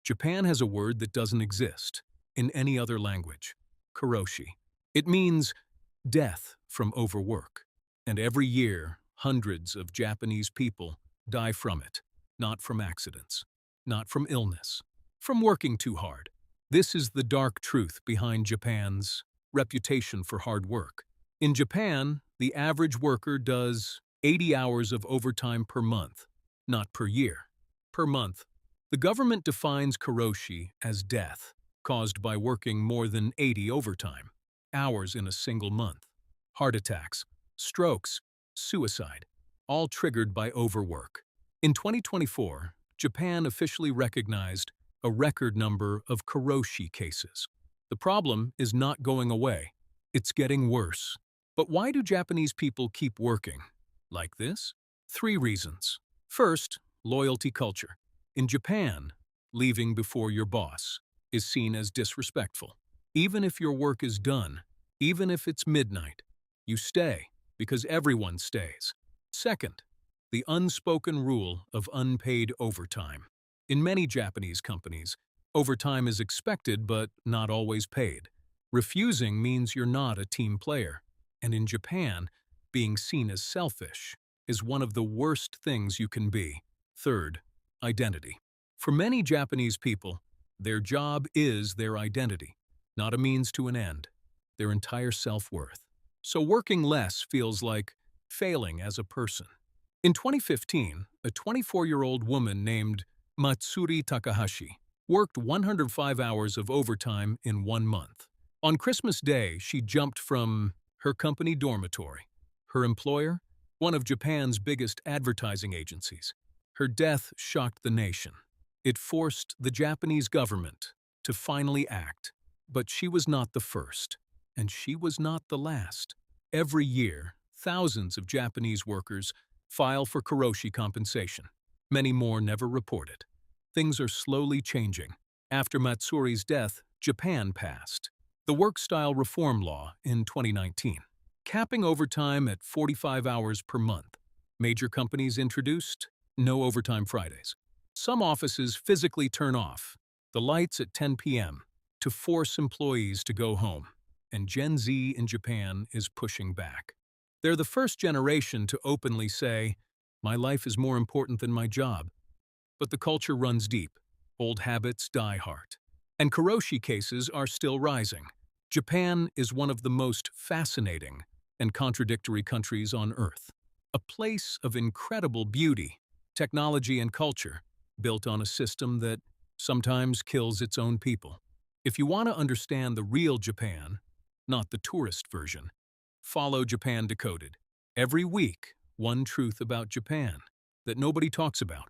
Japan has a word that doesn't exist in any other language, Karoshi. It means death from overwork. And every year, hundreds of Japanese people die from it, not from accidents, not from illness, from working too hard. This is the dark truth behind Japan's reputation for hard work. In Japan, the average worker does 80 hours of overtime per month, not per year, per month. The government defines karoshi as death, caused by working more than 80 overtime hours in a single month. Heart attacks, strokes, suicide, all triggered by overwork. In 2024, Japan officially recognized a record number of karoshi cases. The problem is not going away. It's getting worse. But why do Japanese people keep working like this? 3 reasons. First, loyalty culture. In Japan, leaving before your boss is seen as disrespectful. Even if your work is done, even if it's midnight, you stay because everyone stays. Second, the unspoken rule of unpaid overtime. In many Japanese companies, overtime is expected but not always paid. Refusing means you're not a team player. And in Japan, being seen as selfish is one of the worst things you can be. Third, identity. For many Japanese people, their job is their identity, not a means to an end, their entire self-worth. So working less feels like failing as a person. In 2015, a 24-year-old woman named Matsuri Takahashi worked 105 hours of overtime in 1 month. On Christmas Day, she jumped from her company dormitory. Her employer, one of Japan's biggest advertising agencies. Her death shocked the nation. It forced the Japanese government to finally act. But she was not the first, and she was not the last. Every year, thousands of Japanese workers file for karoshi compensation. Many more never report it. Things are slowly changing. After Matsuri's death, Japan passed the Work-Style Reform Law in 2019, capping overtime at 45 hours per month. Major companies introduced no overtime Fridays. Some offices physically turn off the lights at 10 p.m. to force employees to go home. And Gen Z in Japan is pushing back. They're the first generation to openly say, "My life is more important than my job." But the culture runs deep. Old habits die hard. And karoshi cases are still rising. Japan is one of the most fascinating and contradictory countries on Earth. A place of incredible beauty, technology, and culture, built on a system that sometimes kills its own people. If you want to understand the real Japan, not the tourist version, follow Japan Decoded. Every week, one truth about Japan that nobody talks about.